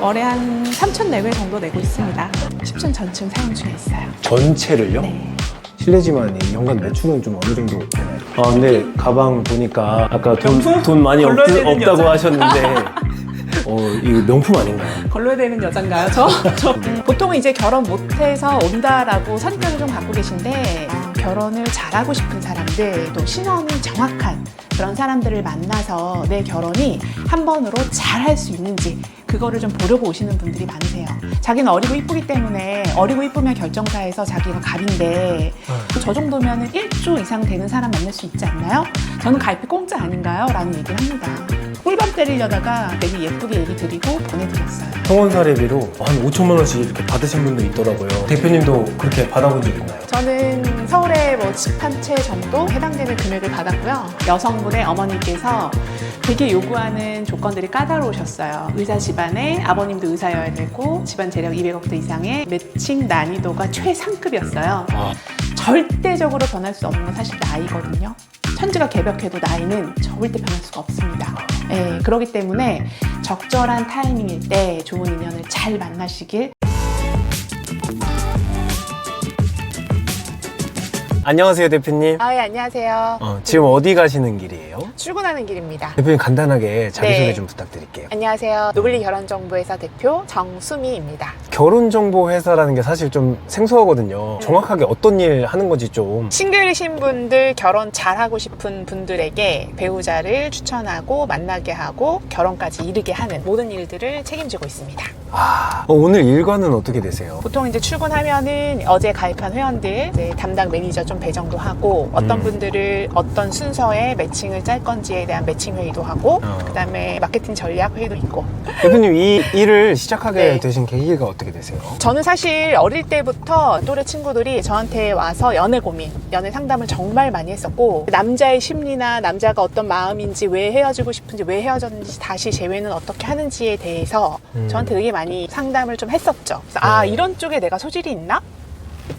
월에 한 3천 내외 정도 내고 있습니다. 10층 전층 사용 중에 있어요. 전체를요? 네. 실례지만 이 연간 매출은 좀 어느 정도 되나요? 아 근데 가방 보니까 아까 명품? 돈 많이 걸러야 되는 없다고 여자. 하셨는데 이거 명품 아닌가요? 걸러야 되는 여잔가요? 보통은 이제 결혼 못해서 온다라고 선입견을 좀 갖고 계신데 결혼을 잘하고 싶은 사람들, 또 신혼이 정확한 그런 사람들을 만나서 내 결혼이 한 번으로 잘 할 수 있는지 그거를 좀 보려고 오시는 분들이 많으세요. 자기는 어리고 이쁘기 때문에 어리고 이쁘면 결정사에서 자기가 갑인데 저 정도면 1조 이상 되는 사람 만날 수 있지 않나요? 저는 갈피 공짜 아닌가요? 라는 얘기를 합니다. 꿀밤 때리려다가 되게 예쁘게 얘기 드리고 보내드렸어요. 성원 사례비로 한 5천만 원씩 이렇게 받으신 분도 있더라고요. 대표님도 그렇게 받아본 적 있나요? 저는 서울에 뭐 집 한 채 정도 해당되는 금액을 받았고요. 여성분의 어머니께서 되게 요구하는 조건들이 까다로우셨어요. 의사 집안에 아버님도 의사여야 되고 집안 재력 200억대 이상의 매칭 난이도가 최상급이었어요. 절대적으로 변할 수 없는 사실 나이거든요. 천지가 개벽해도 나이는 절대 변할 수가 없습니다. 예, 그렇기 때문에 적절한 타이밍일 때 좋은 인연을 잘 만나시길. 안녕하세요 대표님. 아, 예, 안녕하세요. 지금 어디 가시는 길이에요? 출근하는 길입니다. 대표님 간단하게 자기소개 네. 좀 부탁드릴게요. 안녕하세요. 노블리 결혼정보회사 대표 정수미입니다. 결혼정보회사라는 게 사실 좀 생소하거든요. 정확하게 어떤 일 하는 건지 좀. 싱글이신 분들, 결혼 잘하고 싶은 분들에게 배우자를 추천하고 만나게 하고 결혼까지 이르게 하는 모든 일들을 책임지고 있습니다. 오늘 일과는 어떻게 되세요? 보통 이제 출근하면은 어제 가입한 회원들 이제 담당 매니저 좀 배정도 하고 어떤 분들을 어떤 순서에 매칭을 짤 건지에 대한 매칭 회의도 하고 그다음에 마케팅 전략 회의도 있고. 대표님 이 일을 시작하게 네. 되신 계기가 어떻게 되세요? 저는 사실 어릴 때부터 또래 친구들이 저한테 와서 연애 고민, 연애 상담을 정말 많이 했었고 남자의 심리나 남자가 어떤 마음인지 왜 헤어지고 싶은지 왜 헤어졌는지 다시 재회는 어떻게 하는지에 대해서 저한테 되게 많이 상담을 좀 했었죠. 그래서 이런 쪽에 내가 소질이 있나?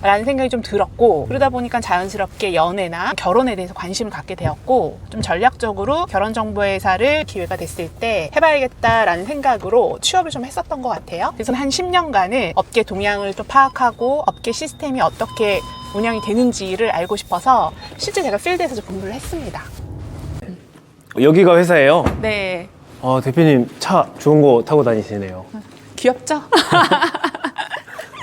라는 생각이 좀 들었고 그러다 보니까 자연스럽게 연애나 결혼에 대해서 관심을 갖게 되었고 좀 전략적으로 결혼정보회사를 기회가 됐을 때 해봐야겠다라는 생각으로 취업을 좀 했었던 것 같아요. 그래서 한 10년간을 업계 동향을 또 파악하고 업계 시스템이 어떻게 운영이 되는지를 알고 싶어서 실제 제가 필드에서 좀 공부를 했습니다. 여기가 회사예요? 네. 대표님 차 좋은 거 타고 다니시네요. 귀엽죠?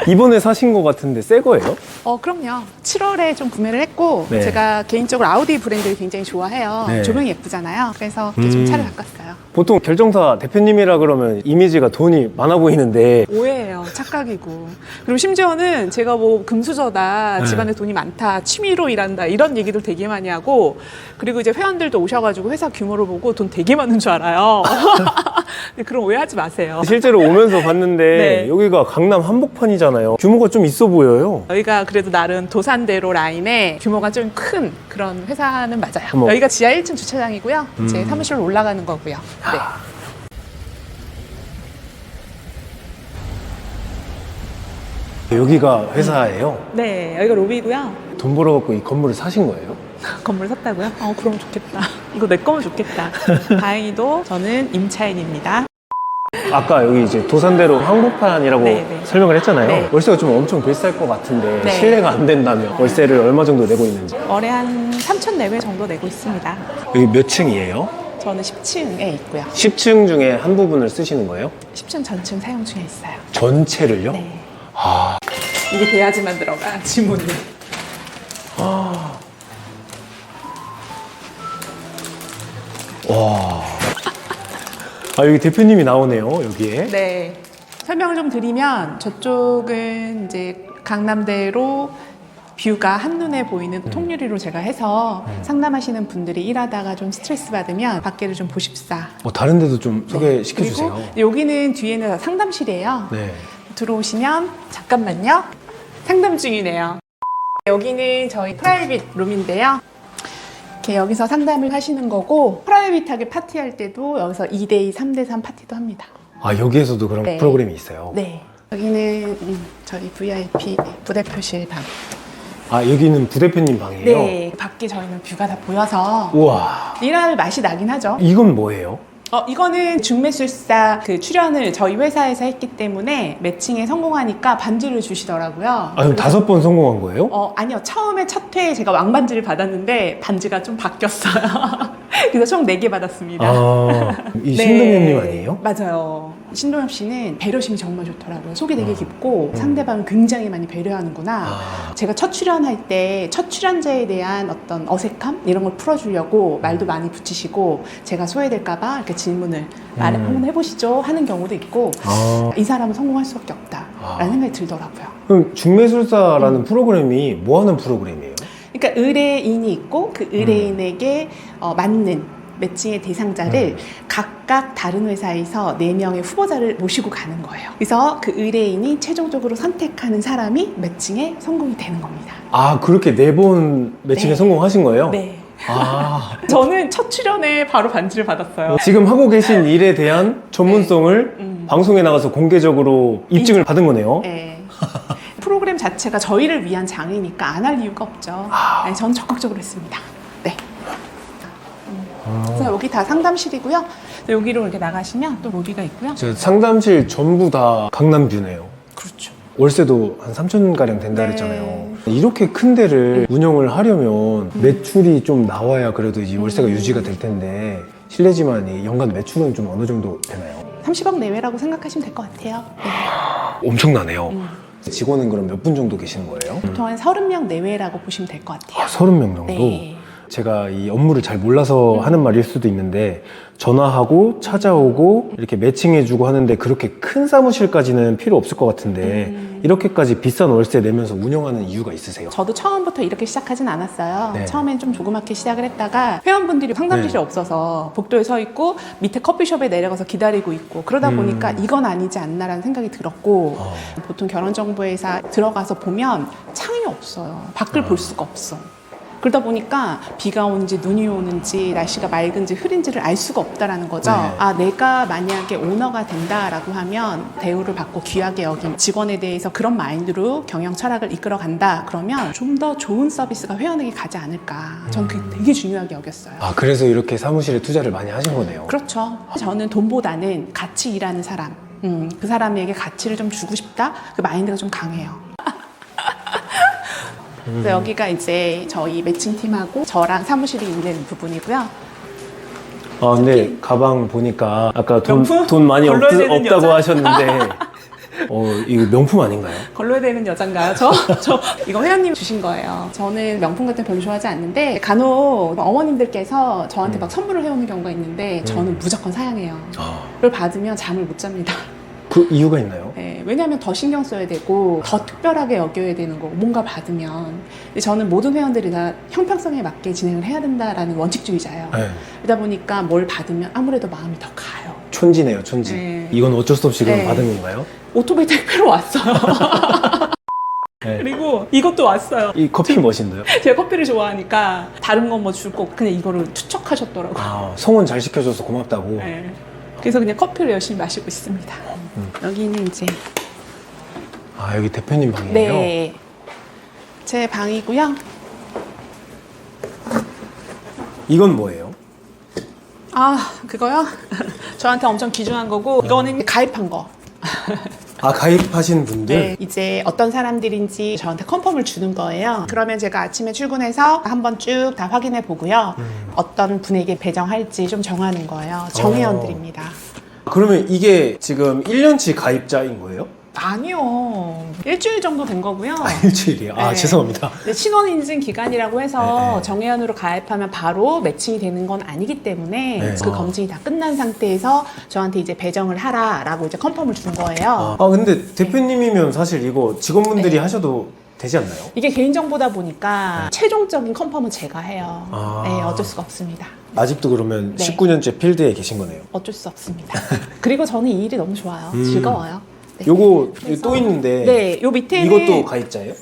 이번에 사신 거 같은데 새 거예요? 그럼요. 7월에 좀 구매를 했고 네. 제가 개인적으로 아우디 브랜드를 굉장히 좋아해요. 네. 조명이 예쁘잖아요. 그래서 이렇게 좀 차를 바꿨어요. 보통 결정사 대표님이라 그러면 이미지가 돈이 많아 보이는데 오해예요. 착각이고. 그리고 심지어는 제가 뭐 금수저다, 네. 집안에 돈이 많다, 취미로 일한다 이런 얘기도 되게 많이 하고 그리고 이제 회원들도 오셔가지고 회사 규모를 보고 돈 되게 많은 줄 알아요. 근데 그런 오해하지 마세요. 실제로 오면서 봤는데 네. 여기가 강남 한복판이잖아요. 규모가 좀 있어 보여요. 여기가 그래도 나름 도산대로 라인에 규모가 좀 큰 그런 회사는 맞아요. 어머. 여기가 지하 1층 주차장이고요. 제 사무실로 올라가는 거고요. 네. 여기가 회사예요. 네, 여기가 로비고요. 돈 벌어갖고 이 건물을 사신 거예요? 건물 샀다고요? 그럼 좋겠다. 이거 내 거면 좋겠다. 다행히도 저는 임차인입니다. 아까 여기 이제 도산대로 한복판이라고 네. 설명을 했잖아요. 네. 월세가 좀 엄청 비쌀 것 같은데 네. 실례가 안 된다면 월세를 얼마 정도 내고 있는지. 월에 한 3천 내외 정도 내고 있습니다. 여기 몇 층이에요? 저는 10층에 있고요. 10층 중에 한 부분을 쓰시는 거예요? 10층 전층 사용 중에 있어요. 전체를요? 네. 아, 이게 돼야지만 들어가, 지문이. 와. 여기 대표님이 나오네요, 여기에. 네. 설명을 좀 드리면 저쪽은 이제 강남대로 뷰가 한눈에 보이는 통유리로 제가 해서 상담하시는 분들이 일하다가 좀 스트레스 받으면 밖에를 좀 보십사. 다른 데도 좀 소개시켜 주세요. 그리고 여기는 뒤에는 다 상담실이에요. 네. 들어오시면 잠깐만요. 상담 중이네요. 여기는 저희 프라이빗 룸인데요. 이렇게 여기서 상담을 하시는 거고 프라이빗하게 파티할 때도 여기서 2대2, 3대3 파티도 합니다. 여기에서도 그런 네. 프로그램이 있어요? 네. 여기는 저희 VIP 부대표실 방. 여기는 부대표님 방이에요? 네. 밖에 저희는 뷰가 다 보여서 우와. 일할 맛이 나긴 하죠. 이건 뭐예요? 이거는 중매술사 그 출연을 저희 회사에서 했기 때문에 매칭에 성공하니까 반지를 주시더라고요. 아, 그럼 5번 성공한 거예요? 아니요. 처음에 첫 회에 제가 왕반지를 받았는데 반지가 좀 바뀌었어요. 그래서 총 4개 받았습니다. 아, 이 신동엽님 아니에요? 맞아요. 신동엽 씨는 배려심이 정말 좋더라고요. 속이 되게 깊고 상대방을 굉장히 많이 배려하는구나. 제가 첫 출연할 때 첫 출연자에 대한 어떤 어색함 이런 걸 풀어주려고 말도 많이 붙이시고 제가 소외될까봐 이렇게 질문을 한번 해보시죠 하는 경우도 있고 이 사람은 성공할 수밖에 없다라는 생각이 들더라고요. 그럼 중매술사라는 프로그램이 뭐 하는 프로그램이에요? 그러니까 의뢰인이 있고 그 의뢰인에게 맞는 매칭의 대상자를 각각 다른 회사에서 4명의 후보자를 모시고 가는 거예요. 그래서 그 의뢰인이 최종적으로 선택하는 사람이 매칭에 성공이 되는 겁니다. 아, 그렇게 4번 매칭에 네. 성공하신 거예요? 네. 아, 저는 첫 출연에 바로 반지를 받았어요. 지금 하고 계신 일에 대한 전문성을 방송에 나가서 공개적으로 입증을 받은 거네요. 네. 프로그램 자체가 저희를 위한 장이니까 안 할 이유가 없죠. 네, 저는 적극적으로 했습니다. 네. 그래서 여기 다 상담실이고요. 여기로 이렇게 나가시면 또 로비가 있고요. 저 상담실 전부 다 강남뷰네요. 그렇죠. 월세도 한 3천가량 된다 네. 그랬잖아요. 이렇게 큰 데를 운영을 하려면 매출이 좀 나와야 그래도 이 월세가 유지가 될 텐데 실례지만 이 연간 매출은 좀 어느 정도 되나요? 30억 내외라고 생각하시면 될 것 같아요. 네. 엄청나네요. 직원은 그럼 몇 분 정도 계시는 거예요? 보통 한 30명 내외라고 보시면 될 것 같아요. 30명 정도? 네. 제가 이 업무를 잘 몰라서 하는 말일 수도 있는데 전화하고 찾아오고 이렇게 매칭해주고 하는데 그렇게 큰 사무실까지는 필요 없을 것 같은데 이렇게까지 비싼 월세 내면서 운영하는 이유가 있으세요? 저도 처음부터 이렇게 시작하진 않았어요. 네. 처음엔 좀 조그맣게 시작을 했다가 회원분들이 상담실이 네. 없어서 복도에 서 있고 밑에 커피숍에 내려가서 기다리고 있고 그러다 보니까 이건 아니지 않나라는 생각이 들었고 보통 결혼정보회사 들어가서 보면 창이 없어요. 밖을 볼 수가 없어. 그러다 보니까 비가 오는지 눈이 오는지 날씨가 맑은지 흐린지를 알 수가 없다라는 거죠. 네. 아, 내가 만약에 오너가 된다라고 하면 대우를 받고 귀하게 여긴 직원에 대해서 그런 마인드로 경영 철학을 이끌어 간다. 그러면 좀 더 좋은 서비스가 회원에게 가지 않을까. 저는 그게 되게 중요하게 여겼어요. 아, 그래서 이렇게 사무실에 투자를 많이 하신 거네요. 그렇죠. 저는 돈보다는 같이 일하는 사람, 그 사람에게 가치를 좀 주고 싶다. 그 마인드가 좀 강해요. 그래서 여기가 이제 저희 매칭팀하고 저랑 사무실이 있는 부분이고요. 아, 근데 가방 보니까 아까 명품? 돈 많이 걸러야 되는 없다고 여자? 하셨는데 이거 명품 아닌가요? 걸러야 되는 여잔가요? 저 이거 회원님 주신 거예요. 저는 명품 같은 거 별로 좋아하지 않는데 간혹 어머님들께서 저한테 막 선물을 해오는 경우가 있는데 저는 무조건 사양해요. 그걸 받으면 잠을 못 잡니다. 그 이유가 있나요? 네, 왜냐하면 더 신경 써야 되고 더 특별하게 여겨야 되는 거고 뭔가 받으면 근데 저는 모든 회원들이 다 형평성에 맞게 진행을 해야 된다라는 원칙주의자예요. 네. 그러다 보니까 뭘 받으면 아무래도 마음이 더 가요. 촌지네요, 촌지. 네. 이건 어쩔 수 없이 그럼 네. 받은 건가요? 오토바이 택배로 왔어요. 네. 그리고 이것도 왔어요. 이 커피 멋인데요? 제가 커피를 좋아하니까 다른 건 뭐 줄 거 없고 그냥 이거를 투척하셨더라고요. 아, 성원 잘 시켜줘서 고맙다고. 네. 그래서 그냥 커피를 열심히 마시고 있습니다. 여기는 이제 아, 여기 대표님 방이에요? 네, 제 방이고요. 이건 뭐예요? 아, 그거요? 저한테 엄청 귀중한 거고 이거는 가입한 거. 아, 가입하신 분들? 네, 이제 어떤 사람들인지 저한테 컨펌을 주는 거예요. 그러면 제가 아침에 출근해서 한번 쭉 다 확인해 보고요. 어떤 분에게 배정할지 좀 정하는 거예요. 정회원들입니다. 그러면 이게 지금 1년치 가입자인 거예요? 아니요. 일주일 정도 된 거고요. 아, 일주일이요? 아, 네. 죄송합니다. 근데 신원 인증 기간이라고 해서 네. 정회원으로 가입하면 바로 매칭이 되는 건 아니기 때문에 네. 그 검증이 다 끝난 상태에서 저한테 이제 배정을 하라라고 이제 컨펌을 준 거예요. 아, 근데 대표님이면 사실 이거 직원분들이 네. 하셔도 되지 않나요? 이게 개인정보다 보니까 최종적인 컨펌은 제가 해요. 아. 네, 어쩔 수가 없습니다. 아직도 그러면 네. 19년째 필드에 계신 거네요. 어쩔 수 없습니다. 그리고 저는 이 일이 너무 좋아요. 즐거워요. 네. 요거 그래서- 또 있는데 네, 요 밑에는 이것도 가입자예요?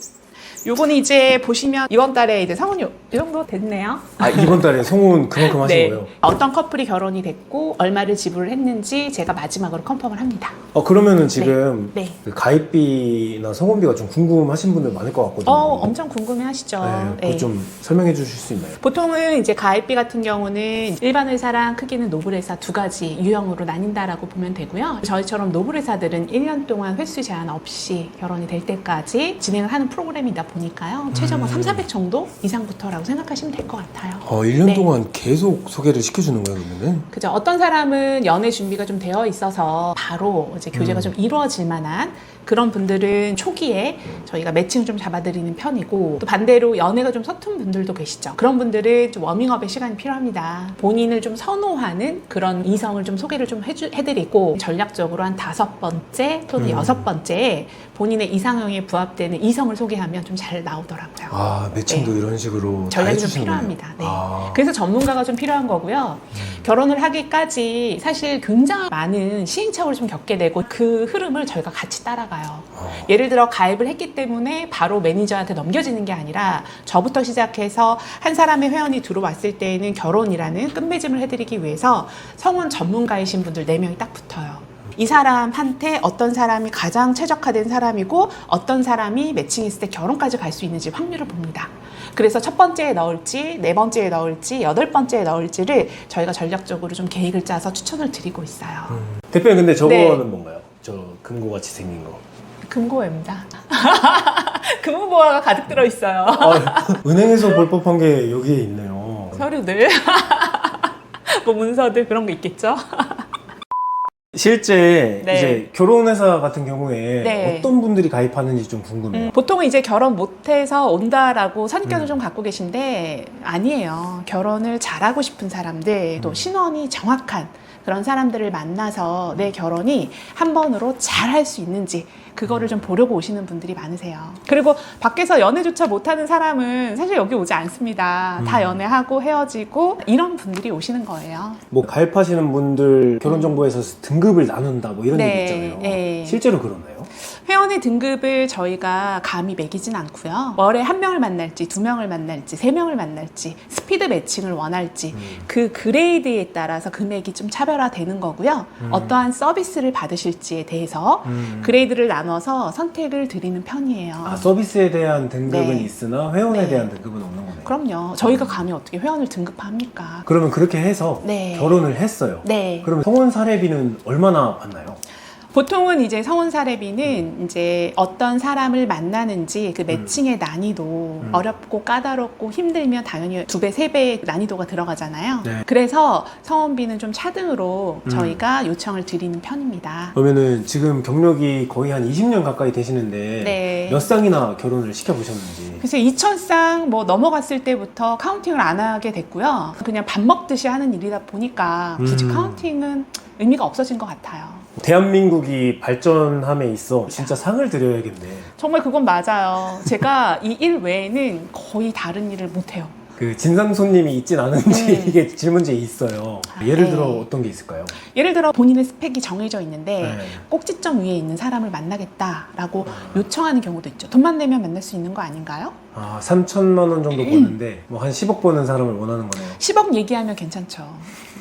요거는 이제 보시면 이번 달에 이제 성혼이 이 정도 됐네요. 아, 이번 달에 성혼 그만큼 하신 네. 거예요? 어떤 커플이 결혼이 됐고 얼마를 지불을 했는지 제가 마지막으로 컨펌을 합니다. 그러면은 지금 네. 그 가입비나 성혼비가 좀 궁금하신 분들 많을 것 같거든요. 엄청 궁금해하시죠. 네, 그거 네. 좀 설명해 주실 수 있나요? 보통은 이제 가입비 같은 경우는 일반 회사랑 크기는 노블 회사 두 가지 유형으로 나뉜다라고 보면 되고요. 저희처럼 노블 회사들은 1년 동안 횟수 제한 없이 결혼이 될 때까지 진행을 하는 프로그램이다 보니까요. 최저 300 정도 이상부터라고 생각하시면 될 것 같아요. 1년 네. 동안 계속 소개를 시켜주는 거예요, 그러면은? 그죠. 어떤 사람은 연애 준비가 좀 되어 있어서 바로 이제 교제가 좀 이루어질 만한 그런 분들은 초기에 저희가 매칭을 좀 잡아드리는 편이고, 또 반대로 연애가 좀 서툰 분들도 계시죠. 그런 분들은 좀 워밍업의 시간이 필요합니다. 본인을 좀 선호하는 그런 이성을 좀 소개를 좀 해드리고, 전략적으로 한 5번째 또는 6번째에 본인의 이상형에 부합되는 이성을 소개하면 좀 잘 나오더라고요. 매칭도 네. 이런 식으로 다 전략이 좀 해주시는 필요합니다. 네. 거예요? 그래서 전문가가 좀 필요한 거고요. 결혼을 하기까지 사실 굉장히 많은 시행착오를 좀 겪게 되고, 그 흐름을 저희가 같이 따라가요. 예를 들어 가입을 했기 때문에 바로 매니저한테 넘겨지는 게 아니라 저부터 시작해서 한 사람의 회원이 들어왔을 때에는 결혼이라는 끝맺음을 해드리기 위해서 성혼 전문가이신 분들 4명이 딱 붙어요. 이 사람한테 어떤 사람이 가장 최적화된 사람이고 어떤 사람이 매칭했을 때 결혼까지 갈 수 있는지 확률을 봅니다. 그래서 첫 번째에 넣을지, 4번째에 넣을지, 8번째에 넣을지를 저희가 전략적으로 좀 계획을 짜서 추천을 드리고 있어요. 대표님, 근데 저거는 네. 뭔가요? 저 금고같이 생긴 거. 금고입니다. 금고보화가 가득 들어있어요. 은행에서 볼 법한 게 여기에 있네요. 서류들, 뭐 문서들 그런 거 있겠죠? 실제 네. 이제 결혼회사 같은 경우에 네. 어떤 분들이 가입하는지 좀 궁금해요. 보통은 이제 결혼 못해서 온다라고 선입견을 좀 갖고 계신데 아니에요. 결혼을 잘하고 싶은 사람들, 또 신원이 정확한 그런 사람들을 만나서 내 결혼이 한 번으로 잘 할 수 있는지 그거를 좀 보려고 오시는 분들이 많으세요. 그리고 밖에서 연애조차 못하는 사람은 사실 여기 오지 않습니다. 다 연애하고 헤어지고 이런 분들이 오시는 거예요. 뭐 가입하시는 분들 결혼정보에서 등급을 나눈다 뭐 이런 네, 얘기 있잖아요. 네. 실제로 그러나요? 회원의 등급을 저희가 감히 매기진 않고요. 월에 1명을 만날지 2명을 만날지 3명을 만날지 스피드 매칭을 원할지 그 그레이드에 따라서 금액이 좀 차별화되는 거고요. 어떠한 서비스를 받으실지에 대해서 그레이드를 나눠서 선택을 드리는 편이에요. 서비스에 대한 등급은 네. 있으나 회원에 네. 대한 등급은 없는 거네요. 그럼요. 저희가 감히 어떻게 회원을 등급합니까? 그러면 그렇게 해서 네. 결혼을 했어요. 네. 그러면 성혼 사례비는 얼마나 받나요? 보통은 이제 성혼 사례비는 이제 어떤 사람을 만나는지 그 매칭의 난이도 어렵고 까다롭고 힘들면 당연히 2배, 3배의 난이도가 들어가잖아요. 네. 그래서 성혼비는 좀 차등으로 저희가 요청을 드리는 편입니다. 그러면은 지금 경력이 거의 한 20년 가까이 되시는데 네. 몇 쌍이나 결혼을 시켜보셨는지. 그래서 2000쌍 뭐 넘어갔을 때부터 카운팅을 안 하게 됐고요. 그냥 밥 먹듯이 하는 일이다 보니까 굳이 카운팅은 의미가 없어진 것 같아요. 대한민국이 발전함에 있어 진짜 상을 드려야겠네. 정말 그건 맞아요. 제가 이 일 외에는 거의 다른 일을 못해요. 그 진상 손님이 있진 않은지 이게 질문지에 있어요. 예를 네. 들어 어떤 게 있을까요? 예를 들어 본인의 스펙이 정해져 있는데 네. 꼭지점 위에 있는 사람을 만나겠다라고 요청하는 경우도 있죠. 돈만 내면 만날 수 있는 거 아닌가요? 3천만 원 정도 버는데 뭐 한 10억 버는 사람을 원하는 거네요. 10억 얘기하면 괜찮죠.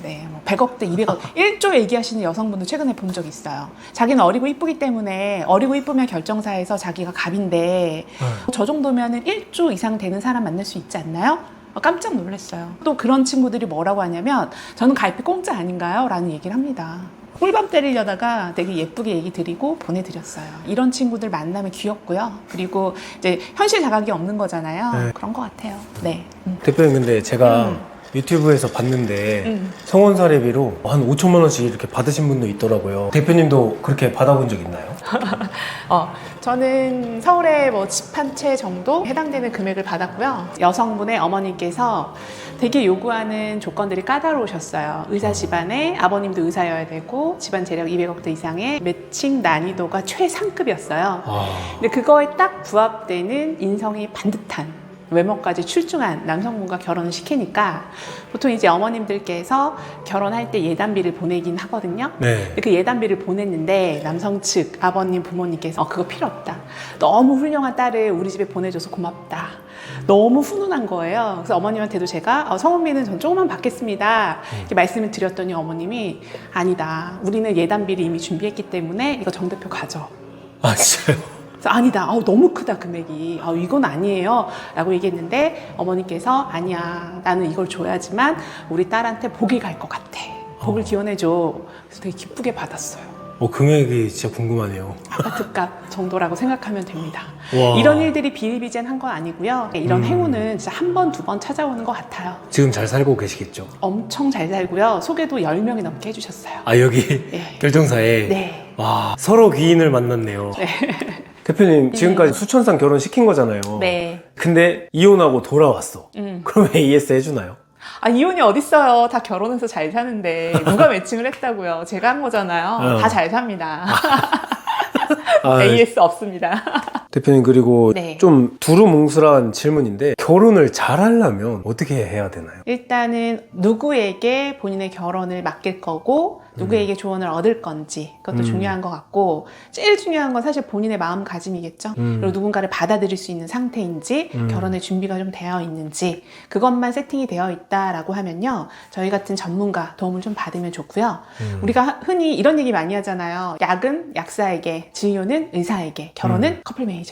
네, 뭐 100억대, 200억, 1조 얘기하시는 여성분도 최근에 본 적 있어요. 자기는 어리고 이쁘기 때문에 어리고 이쁘면 결정사에서 자기가 갑인데 저 정도면은 1조 이상 되는 사람 만날 수 있지 않나요? 깜짝 놀랐어요. 또 그런 친구들이 뭐라고 하냐면 저는 가입비 공짜 아닌가요? 라는 얘기를 합니다. 꿀밤 때리려다가 되게 예쁘게 얘기 드리고 보내드렸어요. 이런 친구들 만나면 귀엽고요. 그리고 이제 현실 자각이 없는 거잖아요. 네. 그런 것 같아요. 네. 대표님, 근데 제가 유튜브에서 봤는데 성혼 사례비로 한 5천만 원씩 이렇게 받으신 분도 있더라고요. 대표님도 그렇게 받아본 적 있나요? 저는 서울에 뭐 집 한 채 정도 해당되는 금액을 받았고요. 여성분의 어머니께서 되게 요구하는 조건들이 까다로우셨어요. 의사 집안에 아버님도 의사여야 되고 집안 재력 200억대 이상의 매칭 난이도가 최상급이었어요. 근데 그거에 딱 부합되는 인성이 반듯한 외모까지 출중한 남성분과 결혼을 시키니까 보통 이제 어머님들께서 결혼할 때 예단비를 보내긴 하거든요. 네. 근데 그 예단비를 보냈는데 남성 측 아버님 부모님께서 그거 필요 없다. 너무 훌륭한 딸을 우리 집에 보내줘서 고맙다. 너무 훈훈한 거예요. 그래서 어머님한테도 제가 성혼비는 전 조금만 받겠습니다. 이렇게 말씀을 드렸더니 어머님이 아니다. 우리는 예단비를 이미 준비했기 때문에 이거 정 대표 가져. 아, 진짜요? 그래서 아니다. 너무 크다 금액이. 이건 아니에요. 라고 얘기했는데 어머니께서 아니야. 나는 이걸 줘야지만 우리 딸한테 복이 갈 것 같아. 복을 기원해줘. 그래서 되게 기쁘게 받았어요. 금액이 진짜 궁금하네요. 아파트값 정도라고 생각하면 됩니다. 와. 이런 일들이 비일비재한 건 아니고요. 이런 행운은 진짜 한 번, 두 번 찾아오는 것 같아요. 지금 잘 살고 계시겠죠? 엄청 잘 살고요. 소개도 10명이 넘게 해주셨어요. 아, 여기 네. 결정사에? 네. 와, 서로 귀인을 만났네요. 네. 대표님, 지금까지 수천상 결혼 시킨 거잖아요. 네. 근데 이혼하고 돌아왔어. 그럼 AS 해주나요? 이혼이 어딨어요. 다 결혼해서 잘 사는데 누가 매칭을 했다고요. 제가 한 거잖아요. 다 잘 삽니다. AS 없습니다. 대표님, 그리고 네. 좀 두루뭉술한 질문인데 결혼을 잘하려면 어떻게 해야 되나요? 일단은 누구에게 본인의 결혼을 맡길 거고 누구에게 조언을 얻을 건지 그것도 중요한 것 같고 제일 중요한 건 사실 본인의 마음가짐이겠죠. 그리고 누군가를 받아들일 수 있는 상태인지 결혼의 준비가 좀 되어 있는지 그것만 세팅이 되어 있다라고 하면요. 저희 같은 전문가 도움을 좀 받으면 좋고요. 우리가 흔히 이런 얘기 많이 하잖아요. 약은 약사에게, 진료는 의사에게, 결혼은 커플 매니저에게.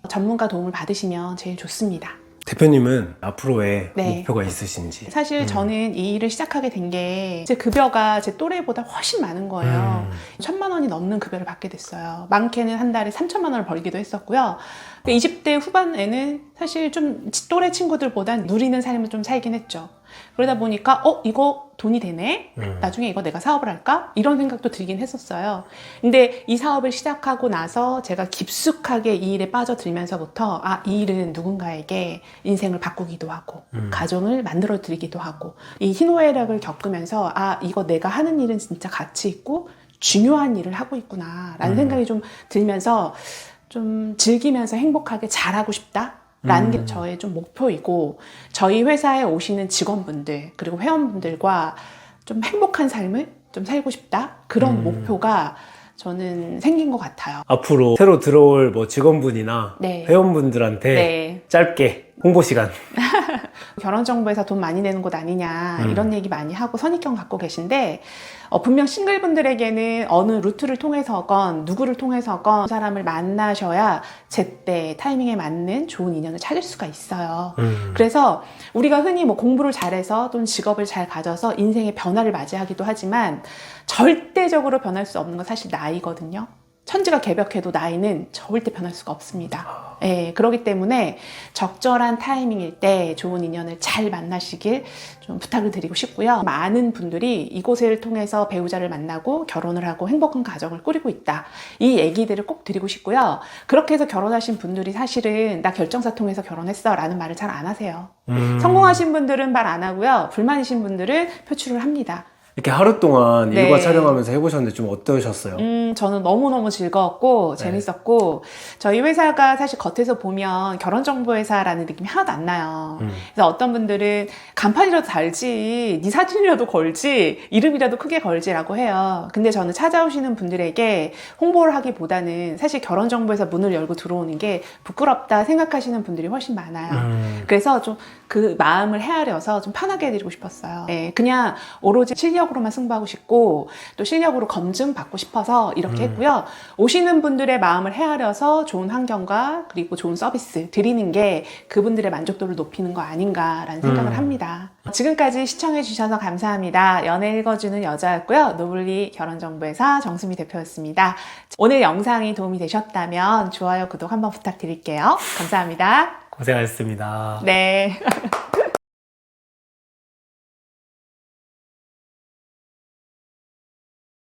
전문가 도움을 받으시면 제일 좋습니다. 대표님은 앞으로의 네. 목표가 있으신지? 사실 저는 이 일을 시작하게 된 게 제 급여가 제 또래보다 훨씬 많은 거예요. 1,000만 원이 넘는 급여를 받게 됐어요. 많게는 한 달에 3,000만 원을 벌기도 했었고요. 20대 후반에는 사실 좀 또래 친구들보단 누리는 삶을 좀 살긴 했죠. 그러다 보니까 이거 돈이 되네? 나중에 이거 내가 사업을 할까? 이런 생각도 들긴 했었어요. 근데 이 사업을 시작하고 나서 제가 깊숙하게 이 일에 빠져들면서부터 이 일은 누군가에게 인생을 바꾸기도 하고 가정을 만들어 드리기도 하고 이 희노애락을 겪으면서 이거 내가 하는 일은 진짜 가치 있고 중요한 일을 하고 있구나 라는 생각이 좀 들면서 좀 즐기면서 행복하게 잘하고 싶다 라는 게 저의 좀 목표이고 저희 회사에 오시는 직원분들 그리고 회원분들과 좀 행복한 삶을 좀 살고 싶다 그런 목표가 저는 생긴 것 같아요. 앞으로 새로 들어올 뭐 직원분이나 네. 회원분들한테 네. 짧게 홍보 시간. 결혼정보에서 돈 많이 내는 곳 아니냐 이런 얘기 많이 하고 선입견 갖고 계신데 분명 싱글분들에게는 어느 루트를 통해서건 누구를 통해서건 사람을 만나셔야 제때 타이밍에 맞는 좋은 인연을 찾을 수가 있어요. 그래서 우리가 흔히 뭐 공부를 잘해서 또는 직업을 잘 가져서 인생의 변화를 맞이하기도 하지만 절대적으로 변할 수 없는 건 사실 나이거든요. 천지가 개벽해도 나이는 절대 변할 수가 없습니다. 예, 그렇기 때문에 적절한 타이밍일 때 좋은 인연을 잘 만나시길 좀 부탁을 드리고 싶고요. 많은 분들이 이곳을 통해서 배우자를 만나고 결혼을 하고 행복한 가정을 꾸리고 있다. 이 얘기들을 꼭 드리고 싶고요. 그렇게 해서 결혼하신 분들이 사실은 나 결정사 통해서 결혼했어 라는 말을 잘 안 하세요. 성공하신 분들은 말 안 하고요. 불만이신 분들은 표출을 합니다. 이렇게 하루 동안 네. 일과 촬영하면서 해보셨는데 좀 어떠셨어요? 저는 너무너무 즐거웠고 네. 재밌었고 저희 회사가 사실 겉에서 보면 결혼정보회사라는 느낌이 하나도 안 나요. 그래서 어떤 분들은 간판이라도 달지 네 사진이라도 걸지 이름이라도 크게 걸지라고 해요. 근데 저는 찾아오시는 분들에게 홍보를 하기보다는 사실 결혼정보회사 문을 열고 들어오는 게 부끄럽다 생각하시는 분들이 훨씬 많아요. 그래서 좀 그 마음을 헤아려서 좀 편하게 해드리고 싶었어요. 네, 그냥 오로지 실력으로만 승부하고 싶고 또 실력으로 검증받고 싶어서 이렇게 했고요. 오시는 분들의 마음을 헤아려서 좋은 환경과 그리고 좋은 서비스 드리는 게 그분들의 만족도를 높이는 거 아닌가라는 생각을 합니다. 지금까지 시청해주셔서 감사합니다. 연애 읽어주는 여자였고요. 노블리 결혼정보회사 정수미 대표였습니다. 오늘 영상이 도움이 되셨다면 좋아요, 구독 한번 부탁드릴게요. 감사합니다. 고생하셨습니다. 네.